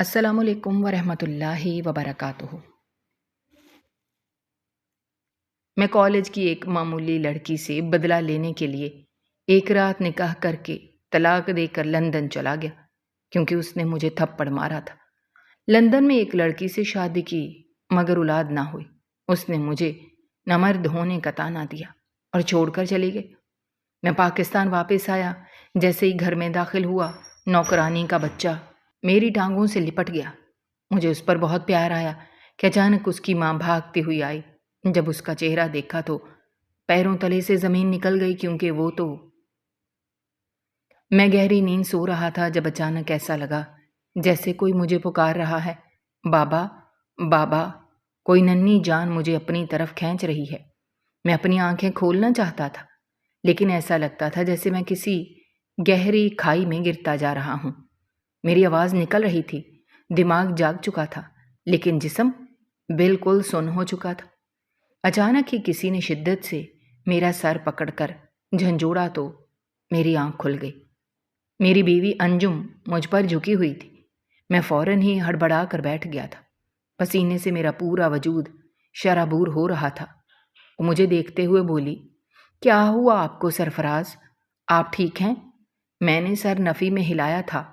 السلام علیکم ورحمۃ اللہ وبرکاتہ۔ میں کالج کی ایک معمولی لڑکی سے بدلہ لینے کے لیے ایک رات نکاح کر کے طلاق دے کر لندن چلا گیا، کیونکہ اس نے مجھے تھپڑ مارا تھا۔ لندن میں ایک لڑکی سے شادی کی مگر اولاد نہ ہوئی۔ اس نے مجھے نامرد ہونے کا طعنہ دیا اور چھوڑ کر چلی گئی۔ میں پاکستان واپس آیا، جیسے ہی گھر میں داخل ہوا، نوکرانی کا بچہ میری ٹانگوں سے لپٹ گیا۔ مجھے اس پر بہت پیار آیا کہ اچانک اس کی ماں بھاگتی ہوئی آئی۔ جب اس کا چہرہ دیکھا تو پیروں تلے سے زمین نکل گئی، کیونکہ وہ تو میں گہری نیند سو رہا تھا جب اچانک ایسا لگا جیسے کوئی مجھے پکار رہا ہے، بابا بابا۔ کوئی ننھی جان مجھے اپنی طرف کھینچ رہی ہے۔ میں اپنی آنکھیں کھولنا چاہتا تھا، لیکن ایسا لگتا تھا جیسے میں کسی گہری کھائی میں گرتا جا رہا ہوں۔ میری آواز نکل رہی تھی، دماغ جاگ چکا تھا، لیکن جسم بالکل سن ہو چکا تھا۔ اچانک ہی کسی نے شدت سے میرا سر پکڑ کر جھنجھوڑا تو میری آنکھ کھل گئی۔ میری بیوی انجم مجھ پر جھکی ہوئی تھی۔ میں فوراً ہی ہڑبڑا کر بیٹھ گیا تھا۔ پسینے سے میرا پورا وجود شرابور ہو رہا تھا۔ وہ مجھے دیکھتے ہوئے بولی، کیا ہوا آپ کو سرفراز؟ آپ ٹھیک ہیں؟ میں نے سر نفی میں ہلایا تھا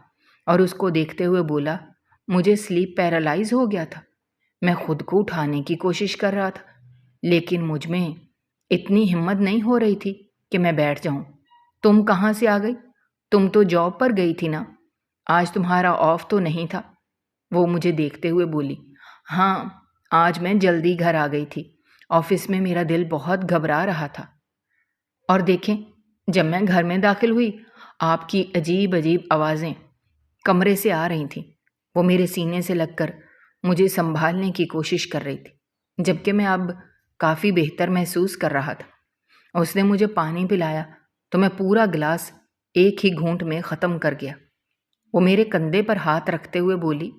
اور اس کو دیکھتے ہوئے بولا، مجھے سلیپ پیرالائز ہو گیا تھا۔ میں خود کو اٹھانے کی کوشش کر رہا تھا، لیکن مجھ میں اتنی ہمت نہیں ہو رہی تھی کہ میں بیٹھ جاؤں۔ تم کہاں سے آ گئی؟ تم تو جاب پر گئی تھی نا؟ آج تمہارا آف تو نہیں تھا؟ وہ مجھے دیکھتے ہوئے بولی، ہاں آج میں جلدی گھر آ گئی تھی۔ آفس میں میرا دل بہت گھبرا رہا تھا، اور دیکھیں جب میں گھر میں داخل ہوئی آپ کی عجیب عجیب آوازیں کمرے سے آ رہی تھیں۔ وہ میرے سینے سے لگ کر مجھے سنبھالنے کی کوشش کر رہی تھی، جبکہ میں اب کافی بہتر محسوس کر رہا تھا۔ اس نے مجھے پانی پلایا تو میں پورا گلاس ایک ہی گھونٹ میں ختم کر گیا۔ وہ میرے کندھے پر ہاتھ رکھتے ہوئے بولی،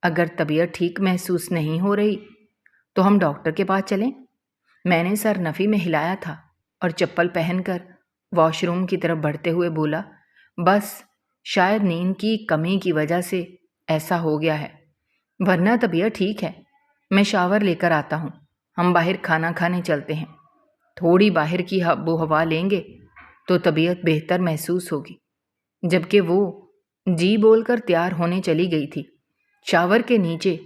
اگر طبیعت ٹھیک محسوس نہیں ہو رہی تو ہم ڈاکٹر کے پاس چلیں؟ میں نے سر نفی میں ہلایا تھا اور چپل پہن کر واش روم کی طرف بڑھتے ہوئے بولا، بس شاید نیند کی کمی کی وجہ سے ایسا ہو گیا ہے، ورنہ طبیعت ٹھیک ہے۔ میں شاور لے کر آتا ہوں، ہم باہر کھانا کھانے چلتے ہیں۔ تھوڑی باہر کی آب و ہوا لیں گے تو طبیعت بہتر محسوس ہوگی۔ جبکہ وہ جی بول کر تیار ہونے چلی گئی تھی، شاور کے نیچے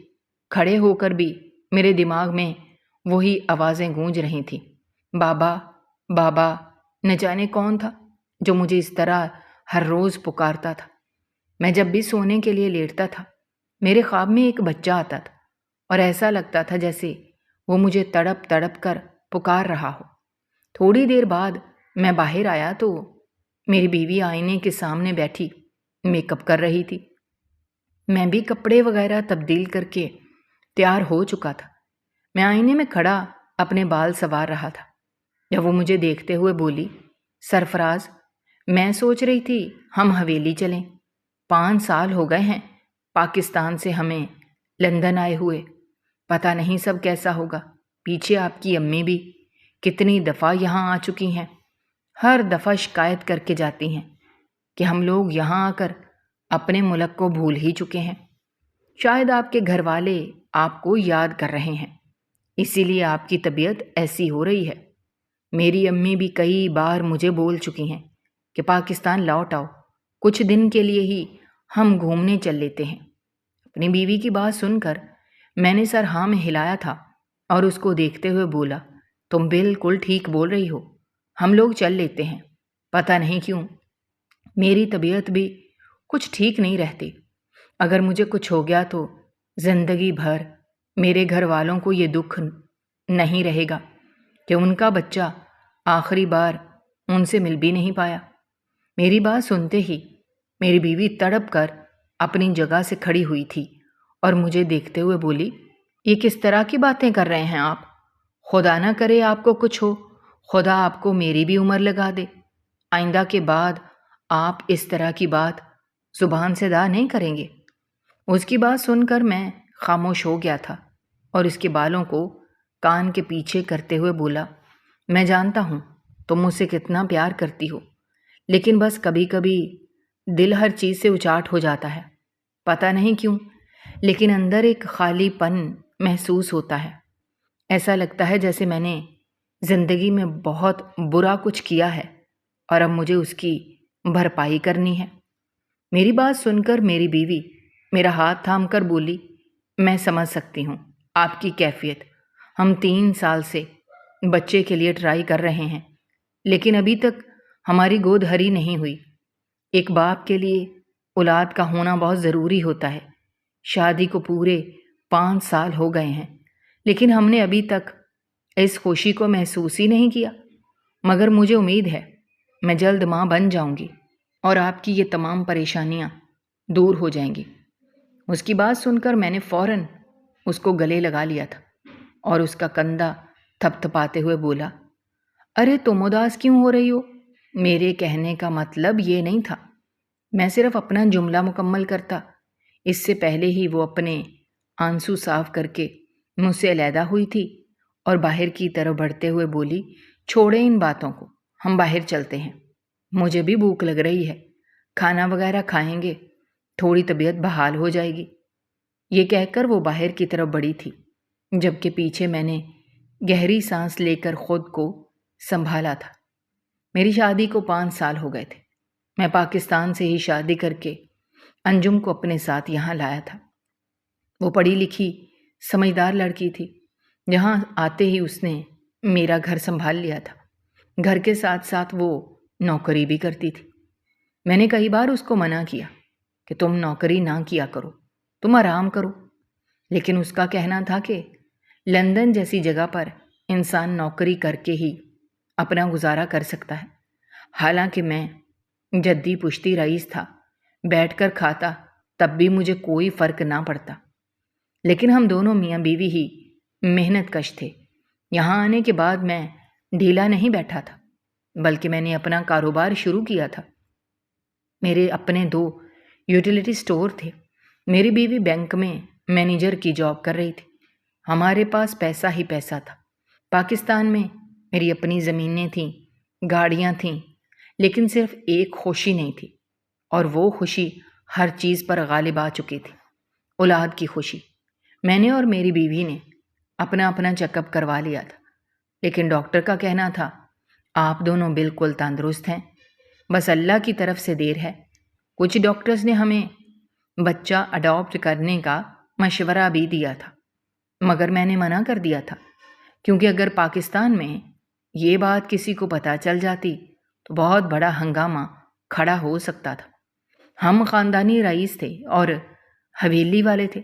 کھڑے ہو کر بھی میرے دماغ میں وہی آوازیں گونج رہی تھیں، بابا بابا۔ نہ جانے کون تھا جو مجھے اس طرح ہر روز پکارتا تھا۔ میں جب بھی سونے کے لیے لیٹتا تھا، میرے خواب میں ایک بچہ آتا تھا، اور ایسا لگتا تھا جیسے وہ مجھے تڑپ تڑپ کر پکار رہا ہو۔ تھوڑی دیر بعد میں باہر آیا تو میری بیوی آئینے کے سامنے بیٹھی میک اپ کر رہی تھی۔ میں بھی کپڑے وغیرہ تبدیل کر کے تیار ہو چکا تھا۔ میں آئینے میں کھڑا اپنے بال سنوار رہا تھا جب وہ مجھے دیکھتے ہوئے بولی، سرفراز میں سوچ رہی تھی ہم حویلی چلیں۔ 5 سال ہو گئے ہیں پاکستان سے ہمیں لندن آئے ہوئے، پتہ نہیں سب کیسا ہوگا۔ پیچھے آپ کی امی بھی کتنی دفعہ یہاں آ چکی ہیں، ہر دفعہ شکایت کر کے جاتی ہیں کہ ہم لوگ یہاں آ کر اپنے ملک کو بھول ہی چکے ہیں۔ شاید آپ کے گھر والے آپ کو یاد کر رہے ہیں، اسی لیے آپ کی طبیعت ایسی ہو رہی ہے۔ میری امی بھی کئی بار مجھے بول چکی ہیں کہ پاکستان لوٹ آؤ، کچھ دن کے لیے ہی ہم گھومنے چل لیتے ہیں۔ اپنی بیوی کی بات سن کر میں نے سر ہاں میں ہلایا تھا اور اس کو دیکھتے ہوئے بولا، تم بالکل ٹھیک بول رہی ہو، ہم لوگ چل لیتے ہیں۔ پتہ نہیں کیوں میری طبیعت بھی کچھ ٹھیک نہیں رہتی۔ اگر مجھے کچھ ہو گیا تو زندگی بھر میرے گھر والوں کو یہ دکھ نہیں رہے گا کہ ان کا بچہ آخری بار ان سے مل بھی نہیں پایا۔ میری بات سنتے ہی میری بیوی تڑپ کر اپنی جگہ سے کھڑی ہوئی تھی اور مجھے دیکھتے ہوئے بولی، یہ کس طرح کی باتیں کر رہے ہیں آپ؟ خدا نہ کرے آپ کو کچھ ہو، خدا آپ کو میری بھی عمر لگا دے۔ آئندہ کے بعد آپ اس طرح کی بات زبان سے ادا نہیں کریں گے۔ اس کی بات سن کر میں خاموش ہو گیا تھا اور اس کے بالوں کو کان کے پیچھے کرتے ہوئے بولا، میں جانتا ہوں تم مجھ سے کتنا پیار کرتی ہو، لیکن بس کبھی کبھی دل ہر چیز سے اچاٹ ہو جاتا ہے۔ پتہ نہیں کیوں لیکن اندر ایک خالی پن محسوس ہوتا ہے۔ ایسا لگتا ہے جیسے میں نے زندگی میں بہت برا کچھ کیا ہے اور اب مجھے اس کی بھرپائی کرنی ہے۔ میری بات سن کر میری بیوی میرا ہاتھ تھام کر بولی، میں سمجھ سکتی ہوں آپ کی کیفیت۔ ہم 3 سال سے بچے کے لیے ٹرائی کر رہے ہیں، لیکن ابھی تک ہماری گود ہری نہیں ہوئی۔ ایک باپ کے لیے اولاد کا ہونا بہت ضروری ہوتا ہے۔ شادی کو پورے 5 سال ہو گئے ہیں، لیکن ہم نے ابھی تک اس خوشی کو محسوس ہی نہیں کیا، مگر مجھے امید ہے میں جلد ماں بن جاؤں گی اور آپ کی یہ تمام پریشانیاں دور ہو جائیں گی۔ اس کی بات سن کر میں نے فوراً اس کو گلے لگا لیا تھا اور اس کا کندھا تھپ تھپاتے ہوئے بولا، ارے تم اداس کیوں ہو رہی ہو؟ میرے کہنے کا مطلب یہ نہیں تھا، میں صرف اپنا جملہ مکمل کرتا۔ اس سے پہلے ہی وہ اپنے آنسو صاف کر کے مجھ سے علیحدہ ہوئی تھی اور باہر کی طرف بڑھتے ہوئے بولی، چھوڑیں ان باتوں کو، ہم باہر چلتے ہیں، مجھے بھی بھوک لگ رہی ہے، کھانا وغیرہ کھائیں گے، تھوڑی طبیعت بحال ہو جائے گی۔ یہ کہہ کر وہ باہر کی طرف بڑھی تھی، جبکہ پیچھے میں نے گہری سانس لے کر خود کو سنبھالا تھا۔ میری شادی کو 5 سال ہو گئے تھے۔ میں پاکستان سے ہی شادی کر کے انجم کو اپنے ساتھ یہاں لایا تھا۔ وہ پڑھی لکھی سمجھدار لڑکی تھی۔ یہاں آتے ہی اس نے میرا گھر سنبھال لیا تھا۔ گھر کے ساتھ ساتھ وہ نوکری بھی کرتی تھی۔ میں نے کئی بار اس کو منع کیا کہ تم نوکری نہ کیا کرو، تم آرام کرو، لیکن اس کا کہنا تھا کہ لندن جیسی جگہ پر انسان نوکری کر کے ہی اپنا گزارا کر سکتا ہے۔ حالانکہ میں جدی پشتی رئیس تھا، بیٹھ کر کھاتا تب بھی مجھے کوئی فرق نہ پڑتا۔ لیکن ہم دونوں میاں بیوی ہی محنت کش تھے۔ یہاں آنے کے بعد میں ڈھیلا نہیں بیٹھا تھا، بلکہ میں نے اپنا کاروبار شروع کیا تھا۔ میرے اپنے 2 یوٹیلیٹی سٹور تھے۔ میری بیوی بینک میں مینیجر کی جاب کر رہی تھی۔ ہمارے پاس پیسہ ہی پیسہ تھا۔ پاکستان میں میری اپنی زمینیں تھیں، گاڑیاں تھیں، لیکن صرف ایک خوشی نہیں تھی، اور وہ خوشی ہر چیز پر غالب آ چکی تھی، اولاد کی خوشی۔ میں نے اور میری بیوی نے اپنا اپنا چیک اپ کروا لیا تھا، لیکن ڈاکٹر کا کہنا تھا آپ دونوں بالکل تندرست ہیں، بس اللہ کی طرف سے دیر ہے۔ کچھ ڈاکٹرز نے ہمیں بچہ اڈاپٹ کرنے کا مشورہ بھی دیا تھا، مگر میں نے منع کر دیا تھا، کیونکہ اگر پاکستان میں یہ بات کسی کو پتہ چل جاتی تو بہت بڑا ہنگامہ کھڑا ہو سکتا تھا۔ ہم خاندانی رئیس تھے اور حویلی والے تھے۔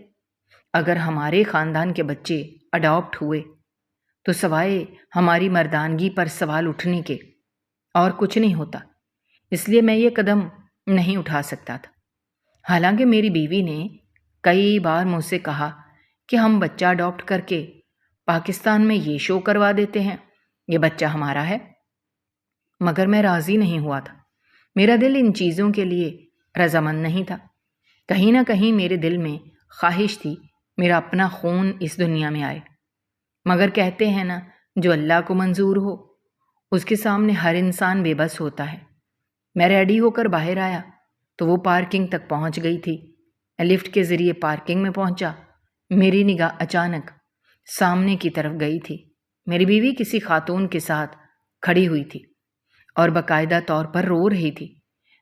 اگر ہمارے خاندان کے بچے اڈاپٹ ہوئے تو سوائے ہماری مردانگی پر سوال اٹھنے کے اور کچھ نہیں ہوتا، اس لیے میں یہ قدم نہیں اٹھا سکتا تھا۔ حالانکہ میری بیوی نے کئی بار مجھ سے کہا کہ ہم بچہ اڈاپٹ کر کے پاکستان میں یہ شو کروا دیتے ہیں، یہ بچہ ہمارا ہے، مگر میں راضی نہیں ہوا تھا۔ میرا دل ان چیزوں کے لیے رضامند نہیں تھا۔ کہیں نہ کہیں میرے دل میں خواہش تھی میرا اپنا خون اس دنیا میں آئے، مگر کہتے ہیں نا جو اللہ کو منظور ہو اس کے سامنے ہر انسان بے بس ہوتا ہے۔ میں ریڈی ہو کر باہر آیا تو وہ پارکنگ تک پہنچ گئی تھی۔ لفٹ کے ذریعے پارکنگ میں پہنچا۔ میری نگاہ اچانک سامنے کی طرف گئی تھی۔ میری بیوی کسی خاتون کے ساتھ کھڑی ہوئی تھی اور باقاعدہ طور پر رو رہی تھی۔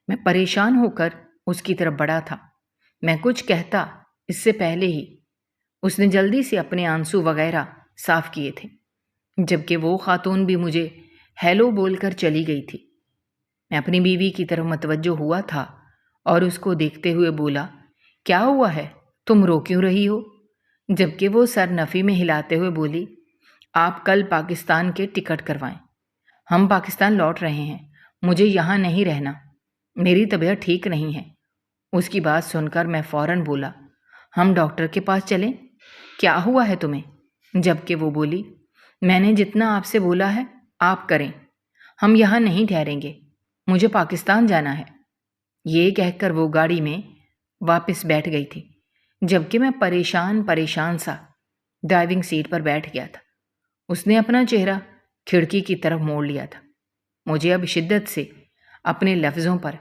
میں پریشان ہو کر اس کی طرف بڑھا تھا۔ میں کچھ کہتا اس سے پہلے ہی اس نے جلدی سے اپنے آنسو وغیرہ صاف کیے تھے، جبکہ وہ خاتون بھی مجھے ہیلو بول کر چلی گئی تھی۔ میں اپنی بیوی کی طرف متوجہ ہوا تھا اور اس کو دیکھتے ہوئے بولا، کیا ہوا ہے، تم رو کیوں رہی ہو؟ جبکہ وہ سر نفی میں ہلاتے ہوئے بولی، آپ کل پاکستان کے ٹکٹ کروائیں، ہم پاکستان لوٹ رہے ہیں، مجھے یہاں نہیں رہنا، میری طبیعت ٹھیک نہیں ہے۔ اس کی بات سن کر میں فوراً بولا، ہم ڈاکٹر کے پاس چلیں، کیا ہوا ہے تمہیں؟ جبکہ وہ بولی، میں نے جتنا آپ سے بولا ہے آپ کریں، ہم یہاں نہیں ٹھہریں گے، مجھے پاکستان جانا ہے۔ یہ کہہ کر وہ گاڑی میں واپس بیٹھ گئی تھی، جبکہ میں پریشان سا ڈرائیونگ سیٹ پر بیٹھ گیا تھا۔ اس نے اپنا چہرہ کھڑکی کی طرف موڑ لیا تھا۔ مجھے اب شدت سے اپنے لفظوں پر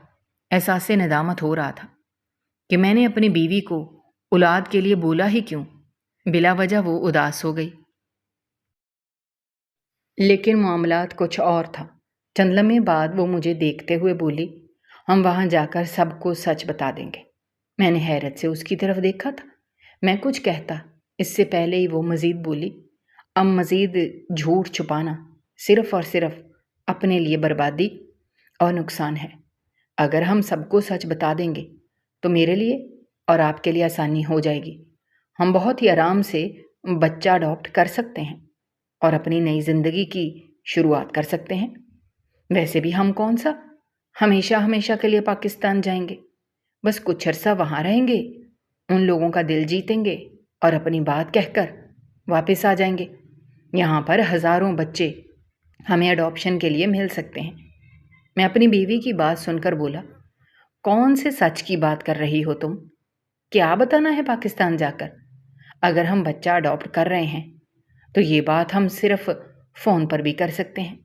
احساس ندامت ہو رہا تھا کہ میں نے اپنی بیوی کو اولاد کے لیے بولا ہی کیوں؟ بلا وجہ وہ اداس ہو گئی۔ لیکن معاملات کچھ اور تھا۔ چند لمحے بعد وہ مجھے دیکھتے ہوئے بولی، ہم وہاں جا کر سب کو سچ بتا دیں گے۔ میں نے حیرت سے اس کی طرف دیکھا تھا۔ میں کچھ کہتا اس سے پہلے ہی وہ مزید بولی، اب مزید جھوٹ چھپانا صرف اور صرف اپنے لیے بربادی اور نقصان ہے۔ اگر ہم سب کو سچ بتا دیں گے تو میرے لیے اور آپ کے لیے آسانی ہو جائے گی۔ ہم بہت ہی آرام سے بچہ اڈاپٹ کر سکتے ہیں اور اپنی نئی زندگی کی شروعات کر سکتے ہیں۔ ویسے بھی ہم کون سا ہمیشہ ہمیشہ کے لیے پاکستان جائیں گے؟ بس کچھ عرصہ وہاں رہیں گے، ان لوگوں کا دل جیتیں گے اور اپنی بات کہہ کر واپس آ جائیں گے۔ یہاں پر ہزاروں بچے ہمیں اڈاپشن کے لیے مل سکتے ہیں۔ میں اپنی بیوی کی بات سن کر بولا، کون سے سچ کی بات کر رہی ہو تم؟ کیا بتانا ہے پاکستان جا کر؟ اگر ہم بچہ اڈاپٹ کر رہے ہیں تو یہ بات ہم صرف فون پر بھی کر سکتے ہیں۔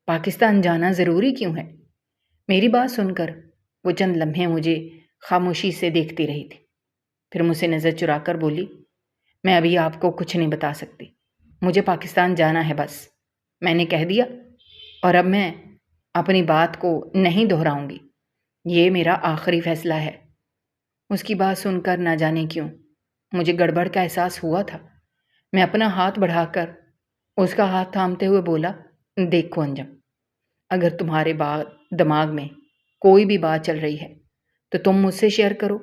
پاکستان جانا ضروری کیوں ہے؟ میری بات سن کر وہ چند لمحے مجھے خاموشی سے دیکھتی رہی تھی، پھر مجھ سے نظر چرا کر بولی، میں ابھی آپ کو کچھ نہیں بتا سکتی، مجھے پاکستان جانا ہے بس، میں نے کہہ دیا اور اب میں اپنی بات کو نہیں دہراؤں گی، یہ میرا آخری فیصلہ ہے۔ اس کی بات سن کر نہ جانے کیوں مجھے گڑبڑ کا احساس ہوا تھا۔ میں اپنا ہاتھ بڑھا کر اس کا ہاتھ تھامتے ہوئے بولا، دیکھو انجم، اگر تمہارے دماغ میں کوئی بھی بات چل رہی ہے تو تم مجھ سے شیئر کرو،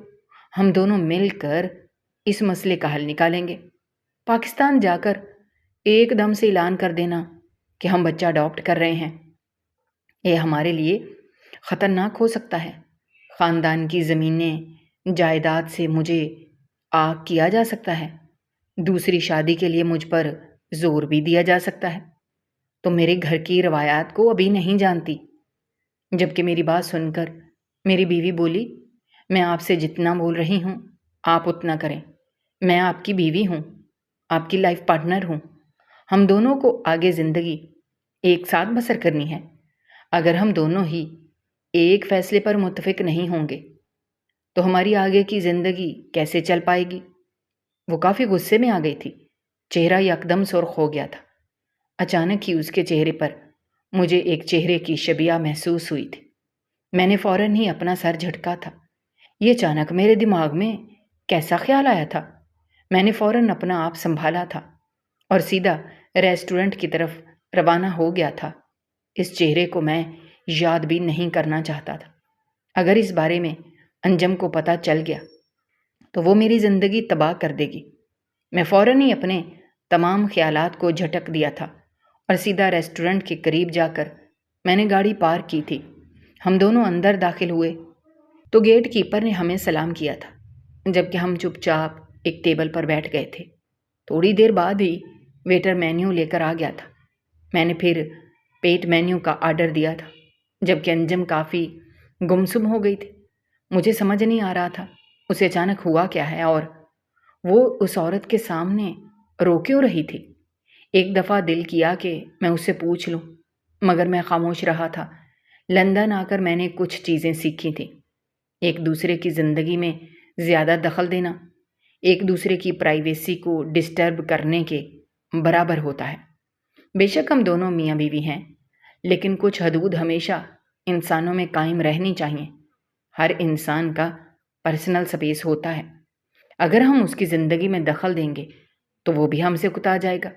ہم دونوں مل کر اس مسئلے کا حل نکالیں گے۔ پاکستان جا کر ایک دم سے اعلان کر دینا کہ ہم بچہ اڈاپٹ کر رہے ہیں، یہ ہمارے لیے خطرناک ہو سکتا ہے۔ خاندان کی زمینیں جائیداد سے مجھے آگ کیا جا سکتا ہے، دوسری شادی کے لیے مجھ پر زور بھی دیا جا سکتا ہے۔ تو میرے گھر کی روایات کو ابھی نہیں جانتی۔ جبکہ میری بات سن کر میری بیوی بولی، میں آپ سے جتنا بول رہی ہوں آپ اتنا کریں، میں آپ کی بیوی ہوں، آپ کی لائف پارٹنر ہوں، ہم دونوں کو آگے زندگی ایک ساتھ بسر کرنی ہے۔ اگر ہم دونوں ہی ایک فیصلے پر متفق نہیں ہوں گے تو ہماری آگے کی زندگی کیسے چل پائے گی؟ وہ کافی غصے میں آ گئی تھی، چہرہ یکدم سرخ ہو گیا تھا۔ اچانک ہی اس کے چہرے پر مجھے ایک چہرے کی شبیہ محسوس ہوئی تھی۔ میں نے فوراً ہی اپنا سر جھٹکا تھا۔ یہ اچانک میرے دماغ میں کیسا خیال آیا تھا؟ میں نے فوراً اپنا آپ سنبھالا تھا اور سیدھا ریسٹورنٹ کی طرف روانہ ہو گیا تھا۔ اس چہرے کو میں یاد بھی نہیں کرنا چاہتا تھا۔ اگر اس بارے میں انجم کو پتہ چل گیا تو وہ میری زندگی تباہ کر دے گی۔ میں فوراً ہی اپنے تمام خیالات کو جھٹک دیا تھا اور سیدھا ریسٹورنٹ کے قریب جا کر میں نے گاڑی پارک کی تھی۔ ہم دونوں اندر داخل ہوئے تو گیٹ کیپر نے ہمیں سلام کیا تھا، جبکہ ہم چپ چاپ ایک ٹیبل پر بیٹھ گئے تھے۔ تھوڑی دیر بعد ہی ویٹر مینیو لے کر آ گیا تھا۔ میں نے پھر پیٹ مینیو کا آرڈر دیا تھا، جبکہ انجم کافی گمسم ہو گئی تھی۔ مجھے سمجھ نہیں آ رہا تھا اسے اچانک ہوا کیا ہے اور وہ اس عورت کے سامنے رو کیوں رہی تھی۔ ایک دفعہ دل کیا کہ میں اس سے پوچھ لوں، مگر میں خاموش رہا تھا۔ لندن آ کر میں نے کچھ چیزیں سیکھی تھیں۔ ایک دوسرے کی زندگی میں زیادہ دخل دینا ایک دوسرے کی پرائیویسی کو ڈسٹرب کرنے کے برابر ہوتا ہے۔ بے شک ہم دونوں میاں بیوی ہیں، لیکن کچھ حدود ہمیشہ انسانوں میں قائم رہنی چاہیے۔ ہر انسان کا پرسنل سپیس ہوتا ہے۔ اگر ہم اس کی زندگی میں دخل دیں گے تو وہ بھی ہم سے کتا جائے گا۔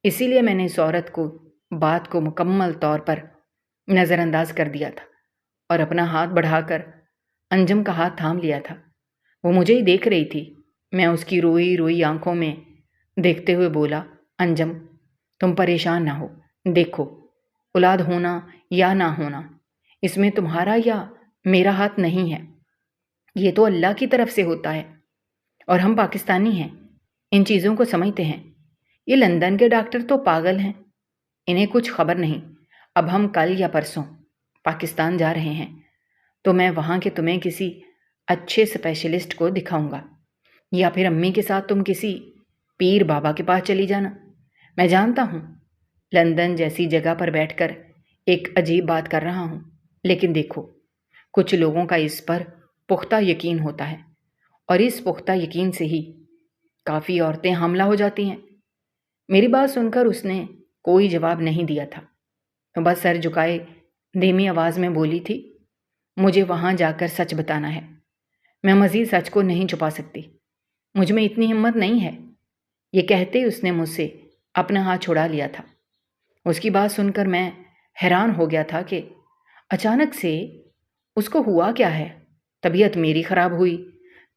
اسی لیے میں نے اس عورت کو بات کو مکمل طور پر نظر انداز کر دیا تھا اور اپنا ہاتھ بڑھا کر انجم کا ہاتھ تھام لیا تھا۔ وہ مجھے ہی دیکھ رہی تھی۔ میں اس کی روئی روئی آنکھوں میں دیکھتے ہوئے بولا، انجم تم پریشان نہ ہو، دیکھو اولاد ہونا یا نہ ہونا اس میں تمہارا یا میرا ہاتھ نہیں ہے، یہ تو اللہ کی طرف سے ہوتا ہے، اور ہم پاکستانی ہیں، ان چیزوں کو سمجھتے ہیں۔ یہ لندن کے ڈاکٹر تو پاگل ہیں، انہیں کچھ خبر نہیں۔ اب ہم کل یا پرسوں پاکستان جا رہے ہیں تو میں وہاں کے تمہیں کسی اچھے اسپیشلسٹ کو دکھاؤں گا، یا پھر امی کے ساتھ تم کسی پیر بابا کے پاس چلی جانا۔ میں جانتا ہوں لندن جیسی جگہ پر بیٹھ کر ایک عجیب بات کر رہا ہوں، لیکن دیکھو کچھ لوگوں کا اس پر پختہ یقین ہوتا ہے اور اس پختہ یقین سے ہی کافی عورتیں حاملہ ہو جاتی ہیں۔ میری بات سن کر اس نے کوئی جواب نہیں دیا تھا، بس سر جھکائے دھیمی آواز میں بولی تھی، مجھے وہاں جا کر سچ بتانا ہے، میں مزید سچ کو نہیں چھپا سکتی، مجھ میں اتنی ہمت نہیں ہے۔ یہ کہتے اس نے مجھ سے اپنا ہاتھ چھڑا لیا تھا۔ اس کی بات سن کر میں حیران ہو گیا تھا کہ اچانک سے اس کو ہوا کیا ہے۔ طبیعت میری خراب ہوئی،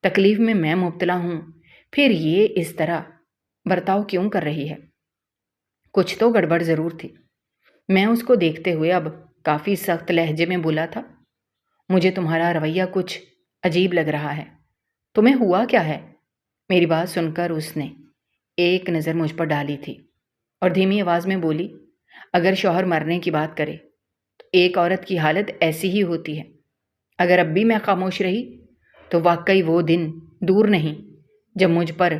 تکلیف میں مبتلا ہوں، پھر یہ اس طرح برتاؤ کیوں کر رہی ہے؟ کچھ تو گڑبڑ ضرور تھی۔ میں اس کو دیکھتے ہوئے اب کافی سخت لہجے میں بولا تھا، مجھے تمہارا رویہ کچھ عجیب لگ رہا ہے، تمہیں ہوا کیا ہے؟ میری بات سن کر اس نے ایک نظر مجھ پر ڈالی تھی اور دھیمی آواز میں بولی، اگر شوہر مرنے کی بات کرے تو ایک عورت کی حالت ایسی ہی ہوتی ہے۔ اگر اب بھی میں خاموش رہی تو واقعی وہ دن دور نہیں جب مجھ پر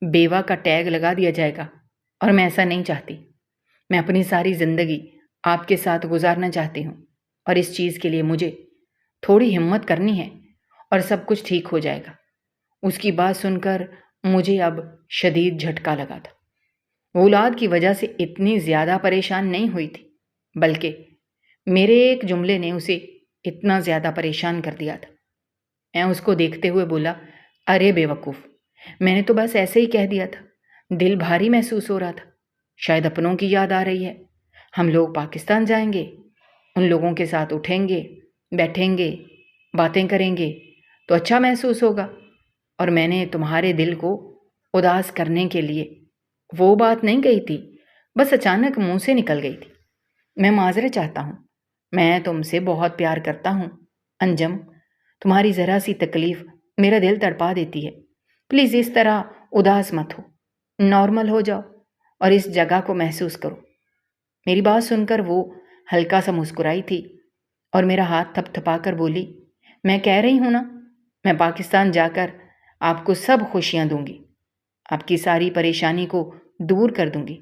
بیوہ کا ٹیگ لگا دیا جائے گا، اور میں ایسا نہیں چاہتی۔ میں اپنی ساری زندگی آپ کے ساتھ گزارنا چاہتی ہوں، اور اس چیز کے لیے مجھے تھوڑی ہمت کرنی ہے اور سب کچھ ٹھیک ہو جائے گا۔ اس کی بات سن کر مجھے اب شدید جھٹکا لگا تھا۔ وہ اولاد کی وجہ سے اتنی زیادہ پریشان نہیں ہوئی تھی، بلکہ میرے ایک جملے نے اسے اتنا زیادہ پریشان کر دیا تھا۔ میں اس کو دیکھتے ہوئے بولا، ارے بے وقوف، میں نے تو بس ایسے ہی کہہ دیا تھا، دل بھاری محسوس ہو رہا تھا، شاید اپنوں کی یاد آ رہی ہے، ہم لوگ پاکستان جائیں گے، ان لوگوں کے ساتھ اٹھیں گے، بیٹھیں گے، باتیں کریں گے تو اچھا محسوس ہوگا، اور میں نے تمہارے دل کو اداس کرنے کے لیے وہ بات نہیں کہی تھی، بس اچانک منہ سے نکل گئی تھی۔ میں معذرت چاہتا ہوں، میں تم سے بہت پیار کرتا ہوں انجم، تمہاری ذرا سی تکلیف میرا دل تڑپا دیتی ہے، پلیز اس طرح اداس مت ہو، نارمل ہو جاؤ اور اس جگہ کو محسوس کرو۔ میری بات سن کر وہ ہلکا سا مسکرائی تھی اور میرا ہاتھ تھپ تھپا کر بولی، میں کہہ رہی ہوں نا، میں پاکستان جا کر آپ کو سب خوشیاں دوں گی، آپ کی ساری پریشانی کو دور کر دوں گی،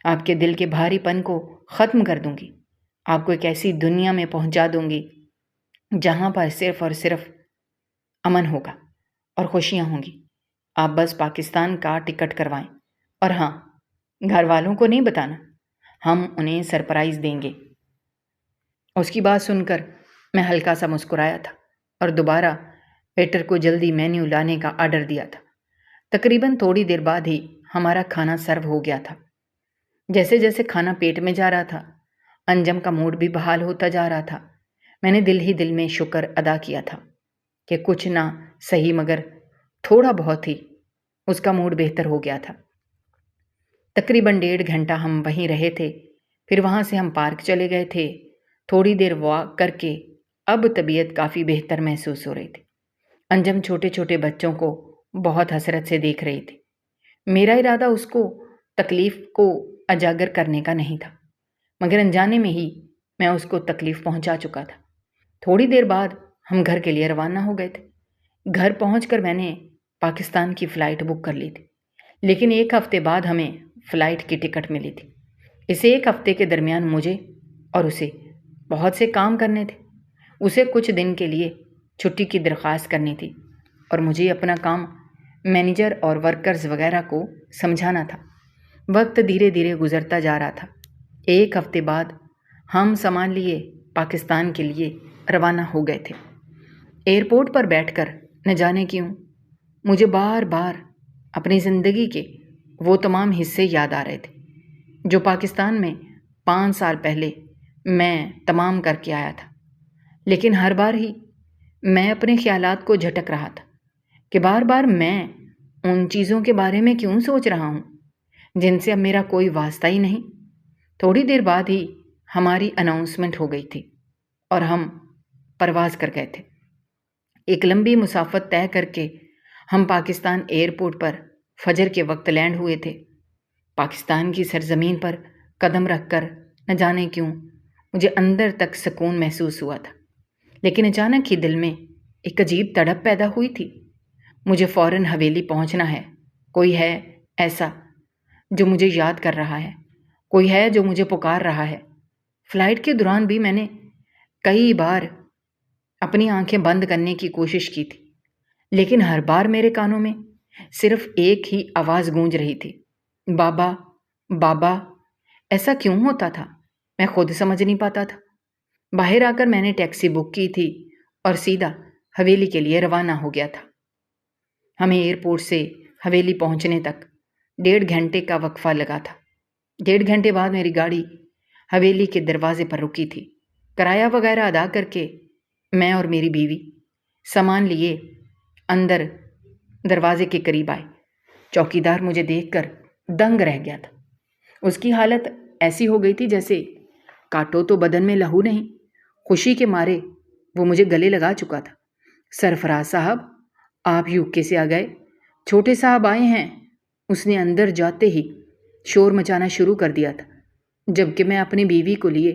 آپ کے دل کے بھاری پن کو ختم کر دوں گی، آپ کو ایک ایسی دنیا میں پہنچا دوں گی جہاں پر صرف اور صرف امن ہوگا اور خوشیاں ہوں گی۔ آپ بس پاکستان کا ٹکٹ کروائیں، اور ہاں، گھر والوں کو نہیں بتانا، ہم انہیں سرپرائز دیں گے۔ اس کی بات سن کر میں ہلکا سا مسکرایا تھا اور دوبارہ ویٹر کو جلدی مینیو لانے کا آرڈر دیا تھا۔ تقریباً تھوڑی دیر بعد ہی ہمارا کھانا سرو ہو گیا تھا۔ جیسے جیسے کھانا پیٹ میں جا رہا تھا، انجم کا موڈ بھی بحال ہوتا جا رہا تھا۔ میں نے دل ہی دل میں شکر ادا کیا تھا کہ کچھ نہ صحیح مگر تھوڑا بہت ہی اس کا موڈ بہتر ہو گیا تھا۔ تقریباً 1.5 گھنٹہ ہم وہیں رہے تھے، پھر وہاں سے ہم پارک چلے گئے تھے۔ تھوڑی دیر واک کر کے اب طبیعت کافی بہتر محسوس ہو رہی تھی۔ انجم چھوٹے چھوٹے بچوں کو بہت حسرت سے دیکھ رہی تھی۔ میرا ارادہ اس کو تکلیف کو اجاگر کرنے کا نہیں تھا، مگر انجانے میں ہی میں اس کو تکلیف پہنچا چکا تھا۔ تھوڑی دیر بعد ہم گھر کے لیے روانہ ہو گئے تھے۔ گھر پہنچ کر میں نے پاکستان کی فلائٹ بک کر لی تھی، لیکن 1 ہفتے بعد ہمیں فلائٹ کی ٹکٹ ملی تھی۔ اس 1 ہفتے کے درمیان مجھے اور اسے بہت سے کام کرنے تھے۔ اسے کچھ دن کے لیے چھٹی کی درخواست کرنی تھی اور مجھے اپنا کام مینیجر اور ورکرز وغیرہ کو سمجھانا تھا۔ وقت دھیرے دھیرے گزرتا جا رہا تھا۔ 1 ہفتے بعد ہم سامان لیے پاکستان کے لیے روانہ ہو گئے تھے۔ ایئرپورٹ پر بیٹھ کر نہ جانے کیوں مجھے بار بار اپنی زندگی کے وہ تمام حصے یاد آ رہے تھے جو پاکستان میں 5 سال پہلے میں تمام کر کے آیا تھا، لیکن ہر بار ہی میں اپنے خیالات کو جھٹک رہا تھا کہ بار بار میں ان چیزوں کے بارے میں کیوں سوچ رہا ہوں جن سے اب میرا کوئی واسطہ ہی نہیں۔ تھوڑی دیر بعد ہی ہماری اناؤنسمنٹ ہو گئی تھی اور ہم پرواز کر گئے تھے۔ ایک لمبی مسافت طے کر کے ہم پاکستان ایئرپورٹ پر فجر کے وقت لینڈ ہوئے تھے۔ پاکستان کی سرزمین پر قدم رکھ کر نہ جانے کیوں مجھے اندر تک سکون محسوس ہوا تھا، لیکن اچانک ہی دل میں ایک عجیب تڑپ پیدا ہوئی تھی۔ مجھے فوراً حویلی پہنچنا ہے، کوئی ہے ایسا جو مجھے یاد کر رہا ہے، کوئی ہے جو مجھے پکار رہا ہے۔ فلائٹ کے دوران بھی میں نے کئی بار اپنی آنکھیں بند کرنے کی کوشش کی تھی، لیکن ہر بار میرے کانوں میں صرف ایک ہی آواز گونج رہی تھی، بابا بابا۔ ایسا کیوں ہوتا تھا میں خود سمجھ نہیں پاتا تھا۔ باہر آ کر میں نے ٹیکسی بک کی تھی اور سیدھا حویلی کے لیے روانہ ہو گیا تھا۔ ہمیں ایئرپورٹ سے حویلی پہنچنے تک 1.5 گھنٹے کا وقفہ لگا تھا۔ 1.5 گھنٹے بعد میری گاڑی حویلی کے دروازے پر رکی تھی۔ کرایہ وغیرہ ادا کر کے میں اور میری بیوی سامان لیے اندر دروازے کے قریب آئے۔ چوکیدار مجھے دیکھ کر دنگ رہ گیا تھا۔ اس کی حالت ایسی ہو گئی تھی جیسے کاٹو تو بدن میں لہو نہیں۔ خوشی کے مارے وہ مجھے گلے لگا چکا تھا۔ سرفراز صاحب، آپ UK سے آ گئے؟ چھوٹے صاحب آئے ہیں، اس نے اندر جاتے ہی شور مچانا شروع کر دیا تھا، جبکہ میں اپنی بیوی کو لیے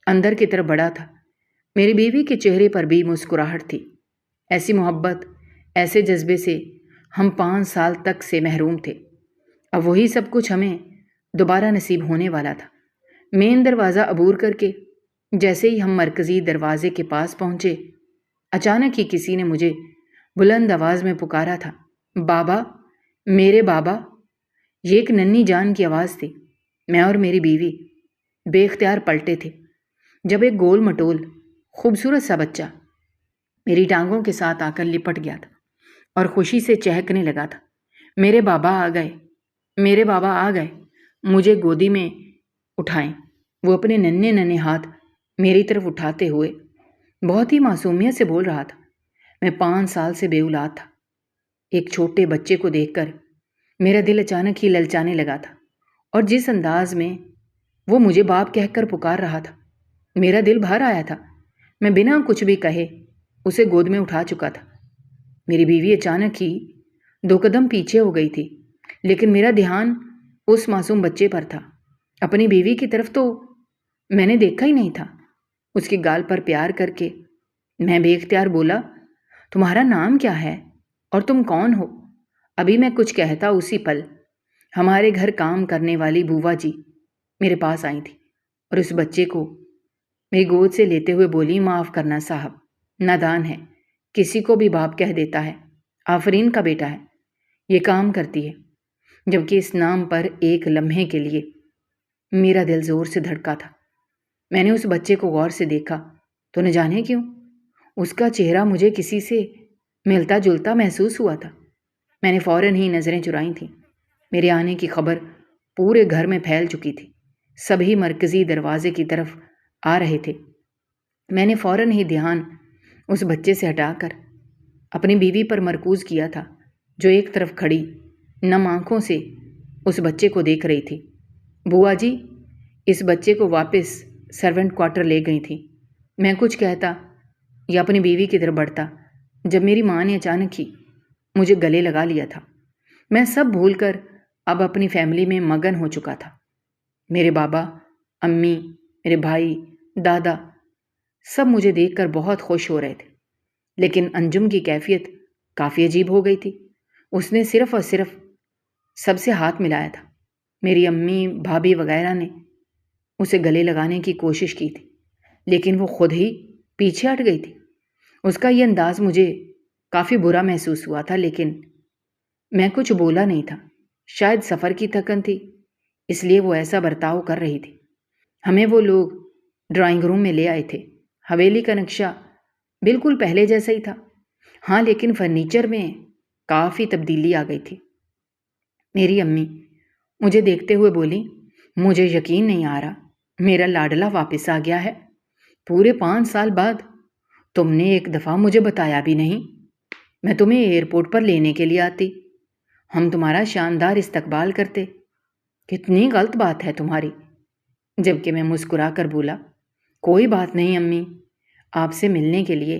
اندر کی طرف بڑھا تھا۔ میری بیوی کے چہرے پر بھی مسکراہٹ تھی۔ ایسی محبت، ایسے جذبے سے ہم 5 سال تک سے محروم تھے۔ اب وہی سب کچھ ہمیں دوبارہ نصیب ہونے والا تھا۔ مین دروازہ عبور کر کے جیسے ہی ہم مرکزی دروازے کے پاس پہنچے، اچانک ہی کسی نے مجھے بلند آواز میں پکارا تھا، بابا، میرے بابا۔ یہ ایک ننھی جان کی آواز تھی۔ میں اور میری بیوی بے اختیار پلٹے تھے جب ایک گول مٹول خوبصورت سا بچہ میری ٹانگوں کے ساتھ آ کر لپٹ گیا تھا اور خوشی سے چہکنے لگا تھا، میرے بابا آ گئے، میرے بابا آ گئے۔ مجھے گودی میں اٹھائیں۔ وہ اپنے ننھے ننھے ہاتھ میری طرف اٹھاتے ہوئے بہت ہی معصومیت سے بول رہا تھا، میں 5 سال سے بے اولاد تھا۔ ایک چھوٹے بچے کو دیکھ کر میرا دل اچانک ہی للچانے لگا تھا، اور جس انداز میں وہ مجھے باپ کہہ کر پکار رہا تھا، میرا دل بھر آیا تھا۔ میں بنا کچھ بھی کہے اسے گود میں اٹھا چکا تھا۔ میری بیوی اچانک ہی 2 قدم پیچھے ہو گئی تھی، لیکن میرا دھیان اس معصوم بچے پر تھا۔ اپنی بیوی کی طرف تو میں نے دیکھا ہی نہیں تھا۔ اس کی گال پر پیار کر کے میں بے اختیار بولا، تمہارا نام کیا ہے اور تم کون ہو؟ ابھی میں کچھ کہتا اسی پل ہمارے گھر کام کرنے والی بووا جی میرے پاس آئی تھی اور اس بچے کو میری گود سے لیتے ہوئے بولی، معاف کرنا صاحب، نادان ہے، کسی کو بھی باپ کہہ دیتا ہے، آفرین کا بیٹا ہے، یہ کام کرتی ہے۔ جبکہ اس نام پر ایک لمحے کے لیے میرا دل زور سے دھڑکا تھا۔ میں نے اس بچے کو غور سے دیکھا تو نہ جانے کیوں اس کا چہرہ مجھے کسی سے ملتا جلتا محسوس ہوا تھا۔ میں نے فوراً ہی نظریں چرائیں تھیں۔ میرے آنے کی خبر پورے گھر میں پھیل چکی تھی۔ سبھی مرکزی دروازے کی طرف آ رہے تھے۔ میں نے فوراً ہی دھیان اس بچے سے ہٹا کر اپنی بیوی پر مرکوز کیا تھا، جو ایک طرف کھڑی نم آنکھوں سے اس بچے کو دیکھ رہی تھی۔ بوا جی اس بچے کو واپس سرونٹ کوارٹر لے گئی تھی۔ میں کچھ کہتا یا اپنی بیوی کی طرف بڑھتا جب میری ماں نے اچانک ہی مجھے گلے لگا لیا تھا۔ میں سب بھول کر اب اپنی فیملی میں مگن ہو چکا تھا۔ میرے بابا، امی، میرے بھائی، دادا سب مجھے دیکھ کر بہت خوش ہو رہے تھے، لیکن انجم کی کیفیت کافی عجیب ہو گئی تھی۔ اس نے صرف اور صرف سب سے ہاتھ ملایا تھا۔ میری امی، بھابھی وغیرہ نے اسے گلے لگانے کی کوشش کی تھی، لیکن وہ خود ہی پیچھے ہٹ گئی تھی۔ اس کا یہ انداز مجھے کافی برا محسوس ہوا تھا، لیکن میں کچھ بولا نہیں تھا۔ شاید سفر کی تھکن تھی، اس لیے وہ ایسا برتاؤ کر رہی تھی۔ ہمیں وہ لوگ ڈرائنگ روم میں لے آئے تھے۔ حویلی کا نقشہ بالکل پہلے جیسا ہی تھا، ہاں، لیکن فرنیچر میں کافی تبدیلی آ گئی تھی۔ میری امی مجھے دیکھتے ہوئے بولی، مجھے یقین نہیں آ رہا میرا لاڈلا واپس آ گیا ہے۔ پورے 5 سال بعد تم نے ایک دفعہ مجھے بتایا بھی نہیں۔ میں تمہیں ایئرپورٹ پر لینے کے لیے آتی، ہم تمہارا شاندار استقبال کرتے۔ کتنی غلط بات ہے تمہاری۔ جبکہ میں مسکرا کر بولا، کوئی بات نہیں امی، آپ سے ملنے کے لیے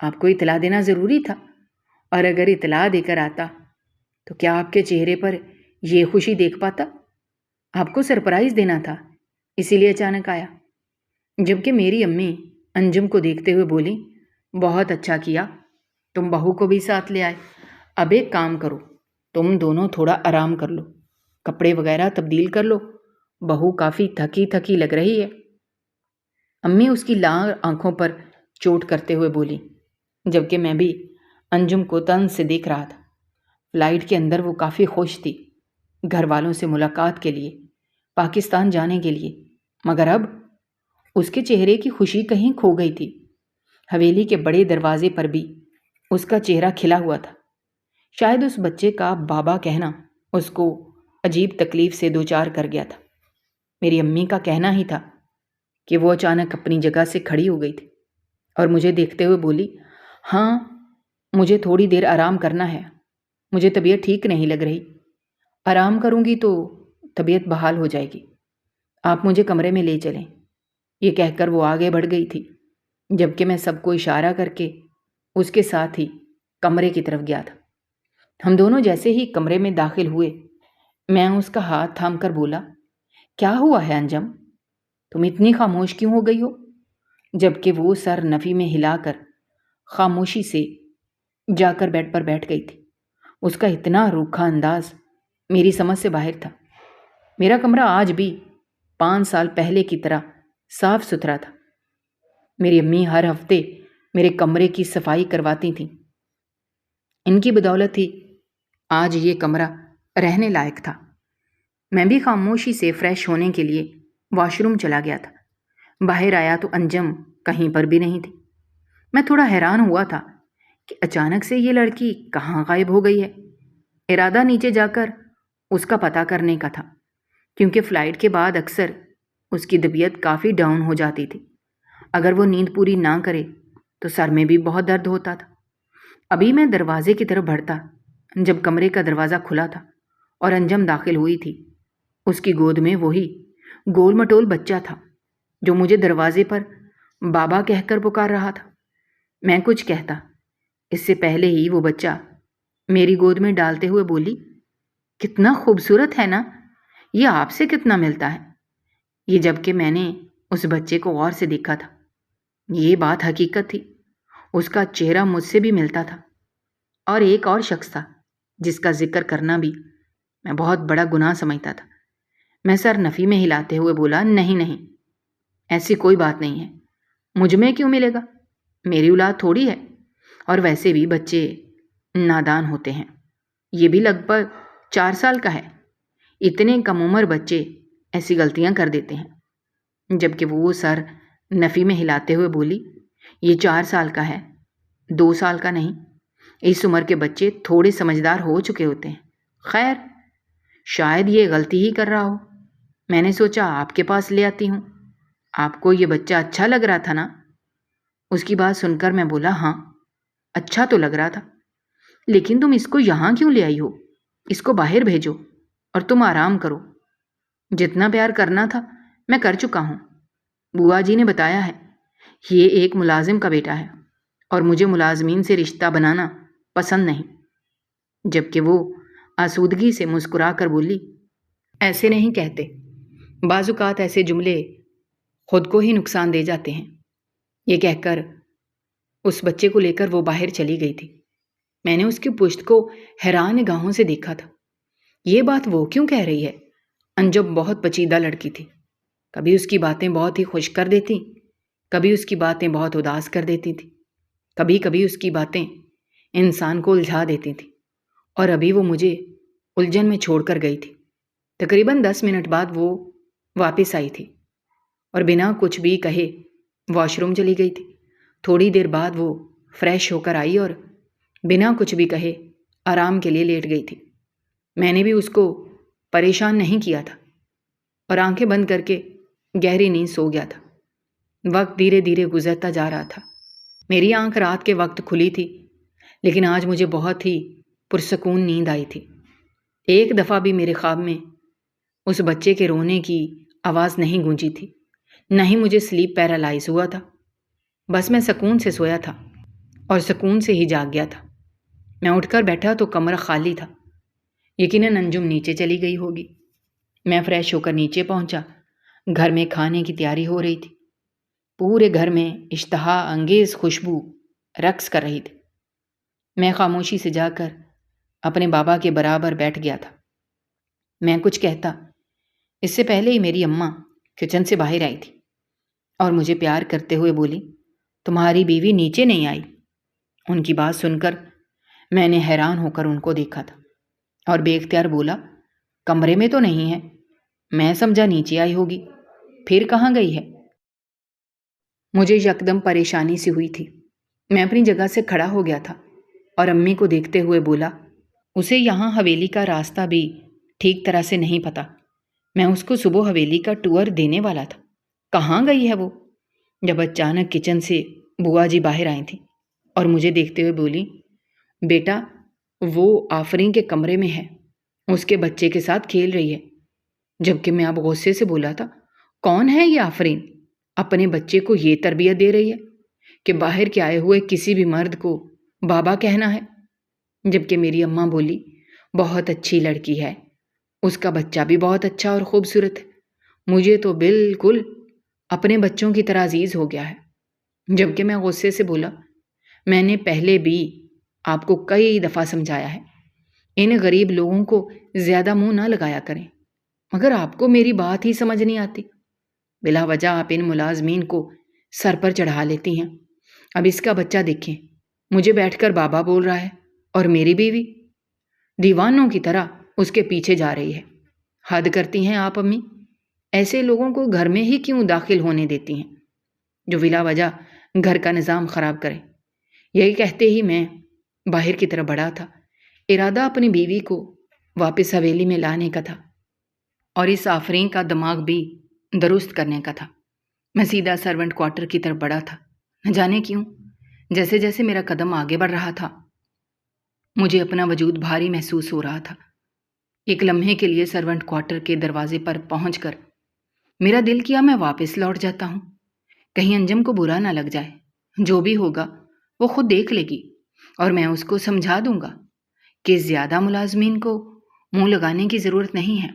آپ کو اطلاع دینا ضروری تھا، اور اگر اطلاع دے کر آتا تو کیا آپ کے چہرے پر یہ خوشی دیکھ پاتا؟ آپ کو سرپرائز دینا تھا، اسی لیے اچانک آیا۔ جبکہ میری امی انجم کو دیکھتے ہوئے بولی، بہت اچھا کیا، تم بہو کو بھی ساتھ لے آئے۔ اب ایک کام کرو، تم دونوں تھوڑا آرام کر لو، کپڑے وغیرہ تبدیل کر لو، بہو کافی تھکی تھکی لگ رہی ہے۔ امی اس کی لال آنکھوں پر چوٹ کرتے ہوئے بولی، جبکہ میں بھی انجم کو طنز سے دیکھ رہا تھا۔ فلائٹ کے اندر وہ کافی خوش تھی، گھر والوں سے ملاقات کے لیے، پاکستان جانے کے لیے، مگر اب اس کے چہرے کی خوشی کہیں کھو گئی تھی۔ حویلی کے بڑے دروازے پر بھی اس کا چہرہ کھلا ہوا تھا۔ شاید اس بچے کا بابا کہنا اس کو عجیب تکلیف سے دوچار کر گیا تھا۔ میری امی کا کہنا ہی تھا کہ وہ اچانک اپنی جگہ سے کھڑی ہو گئی تھی اور مجھے دیکھتے ہوئے بولی، ہاں مجھے تھوڑی دیر آرام کرنا ہے، مجھے طبیعت ٹھیک نہیں لگ رہی، آرام کروں گی تو طبیعت بحال ہو جائے گی، آپ مجھے کمرے میں لے چلیں۔ یہ کہہ کر وہ آگے بڑھ گئی تھی، جبکہ میں سب کو اشارہ کر کے اس کے ساتھ ہی کمرے کی طرف گیا تھا۔ ہم دونوں جیسے ہی کمرے میں داخل ہوئے، میں اس کا ہاتھ تھام کر بولا، کیا ہوا ہے انجم؟ تم اتنی خاموش کیوں ہو گئی ہو؟ جبکہ وہ سر نفی میں ہلا کر خاموشی سے جا کر بیڈ پر بیٹھ گئی تھی۔ اس کا اتنا روکھا انداز میری سمجھ سے باہر تھا۔ میرا کمرہ آج بھی 5 سال پہلے کی طرح صاف ستھرا تھا۔ میری امی ہر ہفتے میرے کمرے کی صفائی کرواتی تھیں۔ ان کی بدولت ہی آج یہ کمرہ رہنے لائق تھا۔ میں بھی خاموشی سے فریش ہونے کے لیے واش روم چلا گیا تھا۔ باہر آیا تو انجم کہیں پر بھی نہیں تھی۔ میں تھوڑا حیران ہوا تھا کہ اچانک سے یہ لڑکی کہاں غائب ہو گئی ہے۔ ارادہ نیچے جا کر اس کا پتہ کرنے کا تھا، کیونکہ فلائٹ کے بعد اکثر اس کی طبیعت کافی ڈاؤن ہو جاتی تھی۔ اگر وہ نیند پوری نہ کرے تو سر میں بھی بہت درد ہوتا تھا۔ ابھی میں دروازے کی طرف بڑھتا جب کمرے کا دروازہ کھلا تھا اور انجم داخل ہوئی تھی۔ اس کی گود میں وہی گول مٹول بچہ تھا جو مجھے دروازے پر بابا کہہ کر پکار رہا تھا۔ میں کچھ کہتا اس سے پہلے ہی وہ بچہ میری گود میں ڈالتے ہوئے بولی، کتنا خوبصورت ہے نا، یہ آپ سے کتنا ملتا ہے۔ یہ جب کہ میں نے اس بچے کو غور سے دیکھا تھا۔ یہ بات حقیقت تھی، اس کا چہرہ مجھ سے بھی ملتا تھا۔ اور ایک اور شخص تھا جس کا ذکر کرنا بھی میں بہت بڑا گناہ سمجھتا تھا۔ میں سر نفی میں ہلاتے ہوئے بولا، نہیں نہیں، ایسی کوئی بات نہیں ہے، مجھ میں کیوں ملے گا، میری اولاد تھوڑی ہے، اور ویسے بھی بچے نادان ہوتے ہیں، یہ بھی لگ بھگ 4 سال کا ہے، اتنے کم عمر بچے ایسی غلطیاں کر دیتے ہیں۔ جبکہ وہ سر نفی میں ہلاتے ہوئے بولی، یہ 4 سال کا ہے، 2 سال کا نہیں، اس عمر کے بچے تھوڑے سمجھدار ہو چکے ہوتے ہیں۔ خیر، شاید یہ غلطی ہی کر رہا ہو، میں نے سوچا آپ کے پاس لے آتی ہوں، آپ کو یہ بچہ اچھا لگ رہا تھا نا؟ اس کی بات سن کر میں بولا، ہاں اچھا تو لگ رہا تھا، لیکن تم اس کو یہاں کیوں لے آئی ہو؟ اس کو باہر بھیجو اور تم آرام کرو، جتنا پیار کرنا تھا میں کر چکا ہوں۔ بوا جی نے بتایا ہے یہ ایک ملازم کا بیٹا ہے اور مجھے ملازمین سے رشتہ بنانا پسند نہیں۔ جبکہ وہ آسودگی سے مسکرا کر بولی، ایسے نہیں کہتے، بعض اوقات ایسے جملے خود کو ہی نقصان دے جاتے ہیں۔ یہ کہہ کر اس بچے کو لے کر وہ باہر چلی گئی تھی۔ میں نے اس کی پشت کو حیران نگاہوں سے دیکھا تھا۔ یہ بات وہ کیوں کہہ رہی ہے؟ انجم بہت پیچیدہ لڑکی تھی، کبھی اس کی باتیں بہت ہی خوش کر دیتی، کبھی اس کی باتیں بہت اداس کر دیتی تھی، کبھی کبھی اس کی باتیں انسان کو الجھا دیتی تھی، اور ابھی وہ مجھے الجھن میں چھوڑ کر گئی تھی۔ تقریباً 10 منٹ بعد وہ واپس آئی تھی اور بنا کچھ بھی کہے واش روم چلی گئی تھی۔ تھوڑی دیر بعد وہ فریش ہو کر آئی اور بنا کچھ بھی کہے آرام کے لیے لیٹ گئی تھی۔ میں نے بھی اس کو پریشان نہیں کیا تھا اور آنکھیں بند کر کے گہری نیند سو گیا تھا۔ وقت دھیرے دھیرے گزرتا جا رہا تھا۔ میری آنکھ رات کے وقت کھلی تھی، لیکن آج مجھے بہت ہی پرسکون نیند آئی تھی۔ ایک دفعہ بھی میرے خواب میں اس بچے کے رونے کی آواز نہیں گونجی تھی، نہ ہی مجھے سلیپ پیرالائز ہوا تھا۔ بس میں سکون سے سویا تھا اور سکون سے ہی جاگ گیا تھا۔ میں اٹھ کر بیٹھا تو کمرہ خالی تھا، یقیناً انجم نیچے چلی گئی ہوگی۔ میں فریش ہو کر نیچے پہنچا۔ گھر میں کھانے کی تیاری ہو رہی تھی۔ پورے گھر میں اشتہا انگیز خوشبو رقص کر رہی تھی۔ میں خاموشی سے جا کر اپنے بابا کے برابر بیٹھ گیا تھا۔ میں کچھ کہتا اس سے پہلے ہی میری اماں کچن سے باہر آئی تھی اور مجھے پیار کرتے ہوئے بولی، تمہاری بیوی نیچے نہیں آئی؟ ان کی بات سن کر میں نے حیران ہو کر ان کو دیکھا تھا اور بے اختیار بولا، کمرے میں تو نہیں ہے، میں سمجھا نیچے آئی ہوگی، پھر کہاں گئی ہے؟ مجھے یکدم پریشانی سی ہوئی تھی۔ میں اپنی جگہ سے کھڑا ہو گیا تھا اور امی کو دیکھتے ہوئے بولا، اسے یہاں حویلی کا راستہ بھی ٹھیک طرح سے نہیں پتا، میں اس کو صبح حویلی کا ٹور دینے والا تھا، کہاں گئی ہے وہ؟ جب اچانک کچن سے بوا جی باہر آئی تھیں اور مجھے دیکھتے ہوئے بولی، بیٹا وہ آفرین کے کمرے میں ہے، اس کے بچے کے ساتھ کھیل رہی ہے۔ جبکہ میں اب غصے سے بولا تھا، کون ہے یہ آفرین؟ اپنے بچے کو یہ تربیت دے رہی ہے کہ باہر کے آئے ہوئے کسی بھی مرد کو بابا کہنا ہے؟ جبکہ میری اماں بولی، بہت اچھی لڑکی ہے، اس کا بچہ بھی بہت اچھا اور خوبصورت ہے، مجھے تو بالکل اپنے بچوں کی طرح عزیز ہو گیا ہے۔ جبکہ میں غصے سے بولا، میں نے پہلے بھی آپ کو کئی دفعہ سمجھایا ہے، ان غریب لوگوں کو زیادہ منہ نہ لگایا کریں، مگر آپ کو میری بات ہی سمجھ نہیں آتی، بلا وجہ آپ ان ملازمین کو سر پر چڑھا لیتی ہیں۔ اب اس کا بچہ دیکھیں، مجھے بیٹھ کر بابا بول رہا ہے اور میری بیوی دیوانوں کی طرح اس کے پیچھے جا رہی ہے۔ حد کرتی ہیں آپ امی، ایسے لوگوں کو گھر میں ہی کیوں داخل ہونے دیتی ہیں جو بلا وجہ گھر کا نظام خراب کرے؟ یہی کہتے ہی میں باہر کی طرف بڑھا تھا، ارادہ اپنی بیوی کو واپس حویلی میں لانے کا تھا اور اس آفرین کا دماغ بھی درست کرنے کا تھا۔ میں سیدھا سرونٹ کوارٹر کی طرف بڑھا تھا، نہ جانے کیوں جیسے جیسے میرا قدم آگے بڑھ رہا تھا مجھے اپنا وجود بھاری محسوس ہو رہا تھا۔ ایک لمحے کے لیے سرونٹ کوارٹر کے دروازے پر پہنچ کر میرا دل کیا میں واپس لوٹ جاتا ہوں، کہیں انجم کو برا نہ لگ جائے، جو بھی ہوگا وہ خود دیکھ لے گی اور میں اس کو سمجھا دوں گا کہ زیادہ ملازمین کو منہ لگانے کی ضرورت نہیں ہے۔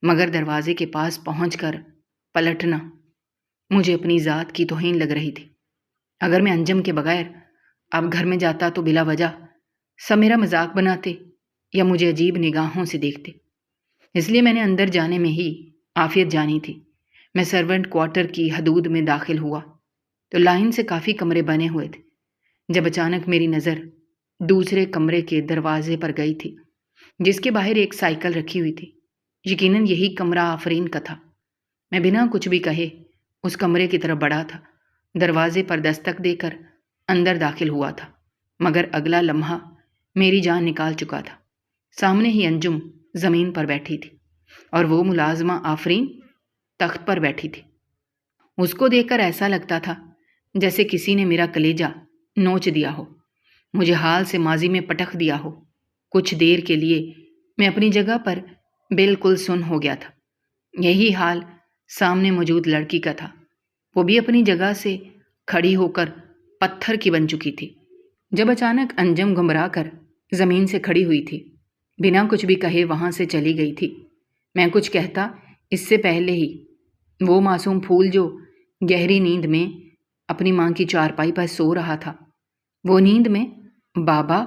مگر دروازے کے پاس پہنچ کر پلٹنا مجھے اپنی ذات کی توہین لگ رہی تھی۔ اگر میں انجم کے بغیر اب گھر میں جاتا تو بلا وجہ سب میرا مذاق بناتے یا مجھے عجیب نگاہوں سے دیکھتے، اس لیے میں نے اندر جانے میں ہی عافیت جانی تھی۔ میں سرونٹ کوارٹر کی حدود میں داخل ہوا تو لائن سے کافی کمرے بنے ہوئے تھے، جب اچانک میری نظر دوسرے کمرے کے دروازے پر گئی تھی جس کے باہر ایک سائیکل رکھی ہوئی تھی۔ یقیناً یہی کمرہ آفرین کا تھا۔ میں بنا کچھ بھی کہے اس کمرے کی طرف بڑھا تھا، دروازے پر دستک دے کر اندر داخل ہوا تھا، مگر اگلا لمحہ میری جان نکال چکا تھا۔ سامنے ہی انجم زمین پر بیٹھی تھی اور وہ ملازمہ آفرین تخت پر بیٹھی تھی۔ اس کو دیکھ کر ایسا لگتا تھا جیسے کسی نے میرا کلیجہ نوچ دیا ہو، مجھے حال سے ماضی میں پٹک دیا ہو۔ کچھ دیر کے لیے میں اپنی جگہ پر بالکل سن ہو گیا تھا۔ یہی حال سامنے موجود لڑکی کا تھا، وہ بھی اپنی جگہ سے کھڑی ہو کر پتھر کی بن چکی تھی۔ جب اچانک انجم گھبرا کر زمین سے کھڑی ہوئی تھی، بنا کچھ بھی کہے وہاں سے چلی گئی تھی۔ میں کچھ کہتا اس سے پہلے ہی وہ معصوم پھول جو گہری نیند میں اپنی ماں کی چارپائی پر سو رہا تھا، وہ نیند میں بابا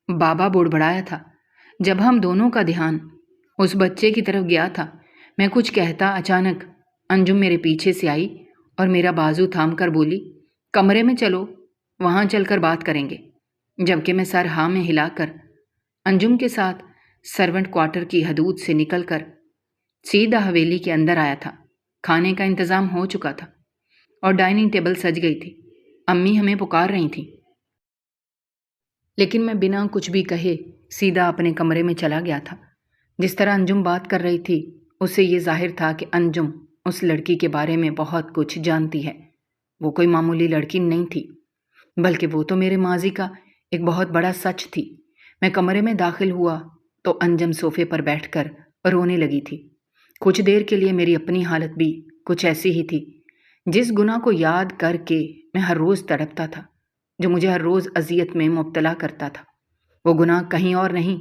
بابا بڑبڑایا تھا۔ جب ہم دونوں کا دھیان اس بچے کی طرف گیا تھا، میں کچھ کہتا اچانک انجم میرے پیچھے سے آئی اور میرا بازو تھام کر بولی، کمرے میں چلو، وہاں چل کر بات کریں گے۔ جبکہ میں سر ہاں میں ہلا کر انجم کے ساتھ سرونٹ کوارٹر کی حدود سے نکل کر سیدھا حویلی کے اندر آیا تھا۔ کھانے کا انتظام ہو چکا تھا اور ڈائننگ ٹیبل سج گئی تھی۔ امی ہمیں پکار رہی تھیں، لیکن میں بنا کچھ بھی کہے سیدھا اپنے کمرے میں چلا گیا تھا۔ جس طرح انجم بات کر رہی تھی اس سے یہ ظاہر تھا کہ انجم اس لڑکی کے بارے میں بہت کچھ جانتی ہے۔ وہ کوئی معمولی لڑکی نہیں تھی، بلکہ وہ تو میرے ماضی کا ایک بہت بڑا سچ تھی۔ میں کمرے میں داخل ہوا تو انجم صوفے پر بیٹھ کر رونے لگی تھی۔ کچھ دیر کے لیے میری اپنی حالت بھی کچھ ایسی ہی تھی، جس گناہ کو یاد کر کے میں ہر روز تڑپتا تھا، جو مجھے ہر روز اذیت میں مبتلا کرتا تھا۔ وہ گناہ کہیں اور نہیں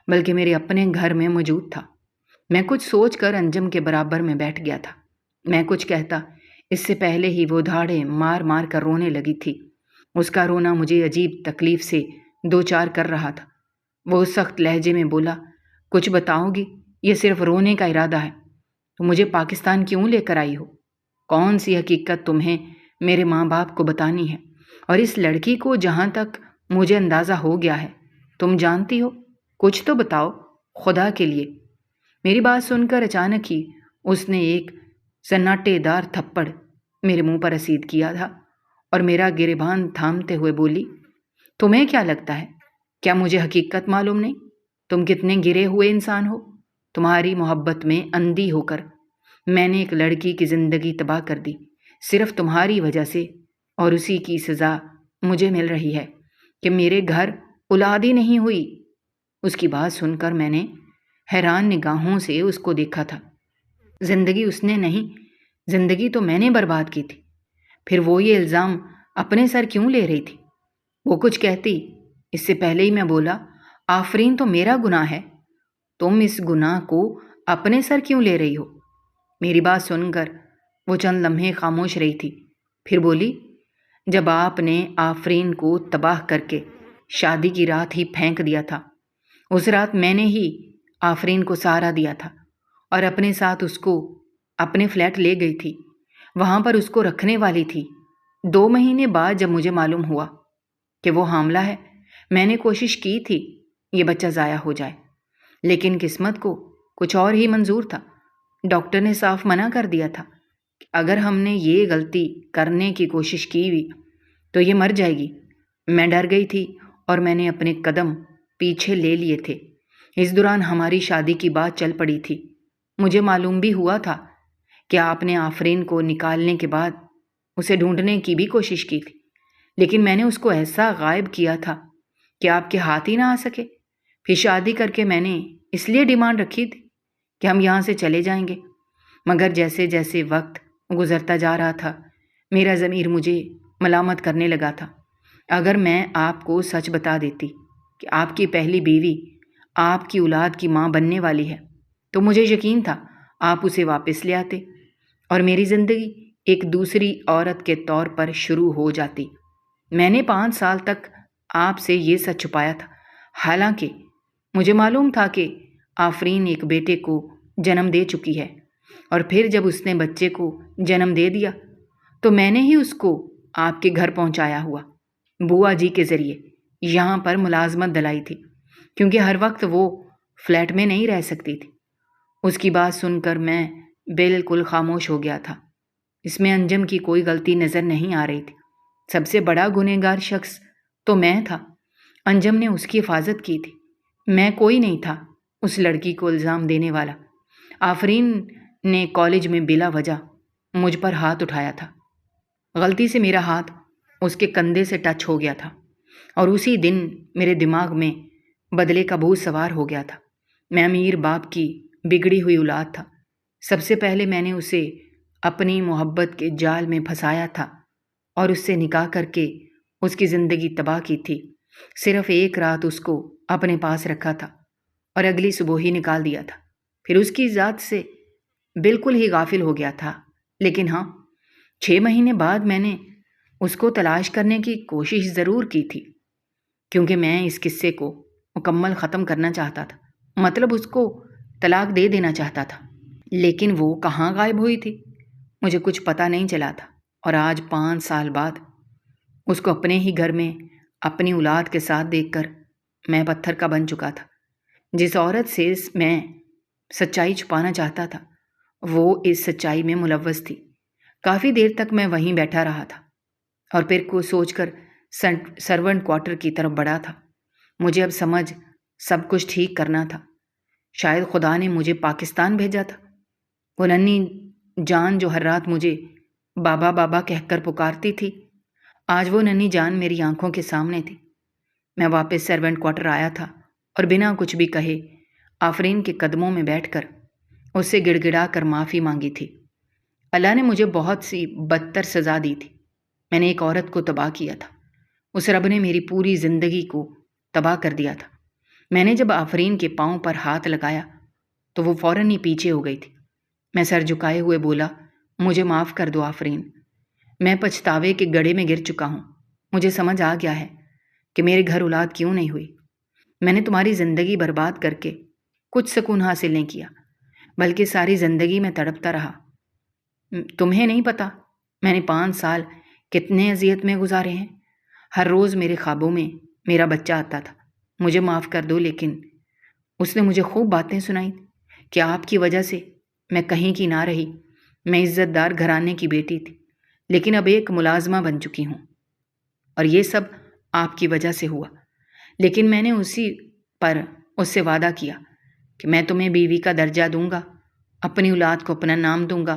بلکہ میرے اپنے گھر میں موجود تھا۔ میں کچھ سوچ کر انجم کے برابر میں بیٹھ گیا تھا۔ میں کچھ کہتا اس سے پہلے ہی وہ دھاڑے مار مار کر رونے لگی تھی۔ اس کا رونا مجھے عجیب تکلیف سے دوچار کر رہا تھا۔ وہ سخت لہجے میں بولا، کچھ بتاؤ گی؟ یہ صرف رونے کا ارادہ ہے؟ تو مجھے پاکستان کیوں لے کر آئی ہو؟ کون سی حقیقت تمہیں میرے ماں باپ کو بتانی ہے؟ اور اس لڑکی کو جہاں تک مجھے اندازہ ہو گیا ہے تم جانتی ہو؟ کچھ تو بتاؤ خدا کے لیے۔ میری بات سن کر اچانک ہی اس نے ایک سناٹے دار تھپڑ میرے منہ پر رسید کیا تھا اور میرا گریبان تھامتے ہوئے بولی، تمہیں کیا لگتا ہے؟ کیا مجھے حقیقت معلوم نہیں؟ تم کتنے گرے ہوئے انسان ہو؟ تمہاری محبت میں اندھی ہو کر میں نے ایک لڑکی کی زندگی تباہ کر دی، صرف تمہاری وجہ سے، اور اسی کی سزا مجھے مل رہی ہے کہ میرے گھر اولاد ہی نہیں ہوئی۔ اس کی بات سن کر میں نے حیران نگاہوں سے اس کو دیکھا تھا۔ زندگی اس نے نہیں، زندگی تو میں نے برباد کی تھی۔ پھر وہ یہ الزام اپنے سر کیوں لے رہی تھی؟ وہ کچھ کہتی اس سے پہلے ہی میں بولا، آفرین تو میرا گناہ ہے، تم اس گناہ کو اپنے سر کیوں لے رہی ہو؟ میری بات سن کر وہ چند لمحے خاموش رہی تھی، پھر بولی، جب آپ نے آفرین کو تباہ کر کے شادی کی رات ہی پھینک دیا تھا، اس رات میں نے ہی آفرین کو سہارا دیا تھا اور اپنے ساتھ اس کو اپنے فلیٹ لے گئی تھی، وہاں پر اس کو رکھنے والی تھی۔ 2 مہینے بعد جب مجھے معلوم ہوا کہ وہ حاملہ ہے، میں نے کوشش کی تھی یہ بچہ ضائع ہو جائے، لیکن قسمت کو کچھ اور ہی منظور تھا۔ ڈاکٹر نے صاف منع کر دیا تھا کہ اگر ہم نے یہ غلطی کرنے کی کوشش کی ہوئی تو یہ مر جائے گی۔ میں ڈر گئی تھی اور میں نے اپنے قدم پیچھے لے لیے تھے۔ اس دوران ہماری شادی کی بات چل پڑی تھی۔ مجھے معلوم بھی ہوا تھا کہ آپ نے آفرین کو نکالنے کے بعد اسے ڈھونڈنے کی بھی کوشش کی تھی، لیکن میں نے اس کو ایسا غائب کیا تھا کہ آپ کے ہاتھ ہی نہ آ سکے۔ پھر شادی کر کے میں نے اس لیے ڈیمانڈ رکھی تھی کہ ہم یہاں سے چلے جائیں گے، مگر جیسے جیسے وقت گزرتا جا رہا تھا میرا ضمیر مجھے ملامت کرنے لگا تھا۔ اگر میں آپ کو سچ بتا دیتی کہ آپ کی پہلی بیوی آپ کی اولاد کی ماں بننے والی ہے تو مجھے یقین تھا آپ اسے واپس لے آتے اور میری زندگی ایک دوسری عورت کے طور پر شروع ہو جاتی۔ میں نے 5 سال تک آپ سے یہ سچ چھپایا تھا، حالانکہ مجھے معلوم تھا کہ آفرین ایک بیٹے کو جنم دے چکی ہے، اور پھر جب اس نے بچے کو جنم دے دیا تو میں نے ہی اس کو آپ کے گھر پہنچایا ہوا، بوا جی کے ذریعے یہاں پر ملازمت دلائی تھی، کیونکہ ہر وقت وہ فلیٹ میں نہیں رہ سکتی تھی۔ اس کی بات سن کر میں بالکل خاموش ہو گیا تھا۔ اس میں انجم کی کوئی غلطی نظر نہیں آ رہی تھی۔ سب سے بڑا گنہگار شخص تو میں تھا۔ انجم نے اس کی حفاظت کی تھی، میں کوئی نہیں تھا اس لڑکی کو الزام دینے والا۔ آفرین نے کالج میں بلا وجہ مجھ پر ہاتھ اٹھایا تھا۔ غلطی سے میرا ہاتھ اس کے کندھے سے ٹچ ہو گیا تھا اور اسی دن میرے دماغ میں بدلے کا بھوت سوار ہو گیا تھا۔ میں امیر باپ کی بگڑی ہوئی اولاد تھا۔ سب سے پہلے میں نے اسے اپنی محبت کے جال میں پھنسایا تھا اور اس سے نکاح کر کے اس کی زندگی تباہ کی تھی۔ صرف ایک رات اس کو اپنے پاس رکھا تھا اور اگلی صبح ہی نکال دیا تھا۔ پھر اس کی ذات سے بالکل ہی غافل ہو گیا تھا، لیکن ہاں 6 مہینے بعد میں نے اس کو تلاش کرنے کی کوشش ضرور کی تھی، کیونکہ میں اس قصے کو مکمل ختم کرنا چاہتا تھا، مطلب اس کو طلاق دے دینا چاہتا تھا۔ لیکن وہ کہاں غائب ہوئی تھی، مجھے کچھ پتہ نہیں چلا تھا، اور آج 5 سال بعد اس کو اپنے ہی گھر میں اپنی اولاد کے ساتھ دیکھ کر میں پتھر کا بن چکا تھا۔ جس عورت سے میں سچائی چھپانا چاہتا تھا وہ اس سچائی میں ملوث تھی۔ کافی دیر تک میں وہیں بیٹھا رہا تھا اور پھر کو سوچ کر سرونٹ کوارٹر کی طرف بڑھا تھا۔ مجھے اب سب کچھ ٹھیک کرنا تھا۔ شاید خدا نے مجھے پاکستان بھیجا تھا۔ وہ ننھی جان جو ہر رات مجھے بابا بابا کہہ کر پکارتی تھی، آج وہ ننھی جان میری آنکھوں کے سامنے تھی۔ میں واپس سرونٹ کوارٹر آیا تھا اور بنا کچھ بھی کہے آفرین کے قدموں میں بیٹھ کر اس سے گڑ گڑا کر معافی مانگی تھی۔ اللہ نے مجھے بہت سی بدتر سزا دی تھی۔ میں نے ایک عورت کو تباہ کیا تھا، اس رب نے میری پوری زندگی کو تباہ کر دیا تھا۔ میں نے جب آفرین کے پاؤں پر ہاتھ لگایا تو وہ فوراً ہی پیچھے ہو گئی تھی۔ میں سر جھکائے ہوئے بولا، مجھے معاف کر دو آفرین، میں پچھتاوے کے گڑھے میں گر چکا ہوں۔ مجھے سمجھ آ گیا ہے کہ میرے گھر اولاد کیوں نہیں ہوئی۔ میں نے تمہاری زندگی برباد کر کے کچھ سکون حاصل نہیں کیا، بلکہ ساری زندگی میں تڑپتا رہا۔ تمہیں نہیں پتہ میں نے 5 سال کتنے اذیت میں گزارے ہیں۔ ہر روز میرے خوابوں میں میرا بچہ آتا تھا، مجھے معاف کر دو، لیکن اس نے مجھے خوب باتیں سنائیں کہ آپ کی وجہ سے میں کہیں کی نہ رہی، میں عزت دار گھرانے کی بیٹی تھی، لیکن اب ایک ملازمہ بن چکی ہوں اور یہ سب آپ کی وجہ سے ہوا۔ لیکن میں نے اسی پر اس سے وعدہ کیا کہ میں تمہیں بیوی کا درجہ دوں گا، اپنی اولاد کو اپنا نام دوں گا،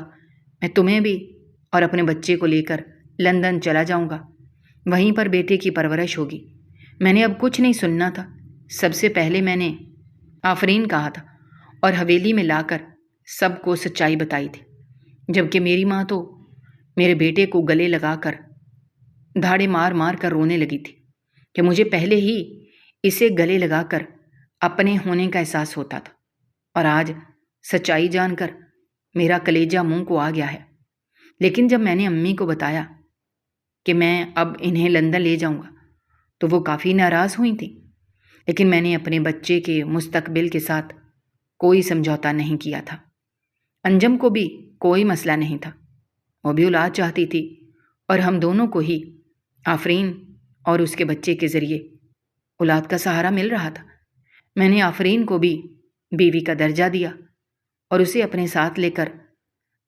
میں تمہیں بھی اور اپنے بچے کو لے کر لندن چلا جاؤں گا، وہیں پر بیٹے کی پرورش ہوگی۔ میں نے اب کچھ نہیں سننا تھا۔ سب سے پہلے میں نے آفرین کہا تھا اور حویلی میں لا کر سب کو سچائی بتائی تھی، جبکہ میری ماں تو میرے بیٹے کو گلے لگا کر دھاڑے مار مار کر رونے لگی تھی کہ مجھے پہلے ہی اسے گلے لگا کر اپنے ہونے کا احساس ہوتا تھا، اور آج سچائی جان کر میرا کلیجہ منہ کو آ گیا ہے۔ لیکن جب میں نے امی کو بتایا کہ میں اب انہیں لندن لے جاؤں گا تو وہ کافی ناراض ہوئی تھیں، لیکن میں نے اپنے بچے کے مستقبل کے ساتھ کوئی سمجھوتا نہیں کیا تھا۔ انجم کو بھی کوئی مسئلہ نہیں تھا، وہ بھی اولاد چاہتی تھی اور ہم دونوں کو ہی آفرین اور اس کے بچے کے ذریعے اولاد کا سہارا مل رہا تھا۔ میں نے آفرین کو بھی بیوی کا درجہ دیا اور اسے اپنے ساتھ لے کر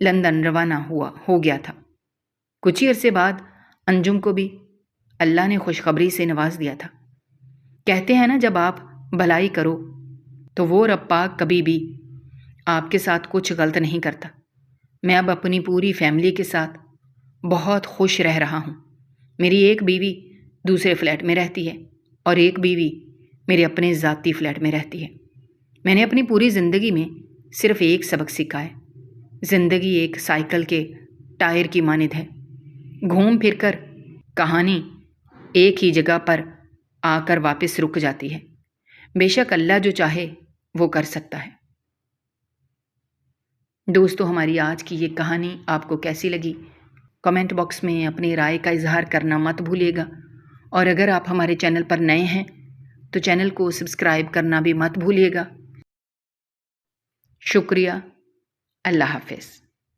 لندن روانہ ہو گیا تھا۔ کچھ ہی عرصے بعد انجم کو بھی اللہ نے خوشخبری سے نواز دیا تھا۔ کہتے ہیں نا، جب آپ بھلائی کرو تو وہ رب پاک کبھی بھی آپ کے ساتھ کچھ غلط نہیں کرتا۔ میں اب اپنی پوری فیملی کے ساتھ بہت خوش رہ رہا ہوں۔ میری ایک بیوی دوسرے فلیٹ میں رہتی ہے اور ایک بیوی میرے اپنے ذاتی فلیٹ میں رہتی ہے۔ میں نے اپنی پوری زندگی میں صرف ایک سبق سیکھا ہے، زندگی ایک سائیکل کے ٹائر کی مانند ہے، گھوم پھر کر کہانی ایک ہی جگہ پر آ کر واپس رک جاتی ہے۔ بے شک اللہ جو چاہے وہ کر سکتا ہے۔ دوستو، ہماری آج کی یہ کہانی آپ کو کیسی لگی؟ کمنٹ باکس میں اپنی رائے کا اظہار کرنا مت بھولیے گا، اور اگر آپ ہمارے چینل پر نئے ہیں تو چینل کو سبسکرائب کرنا بھی مت بھولیے گا۔ شکریہ۔ اللہ حافظ۔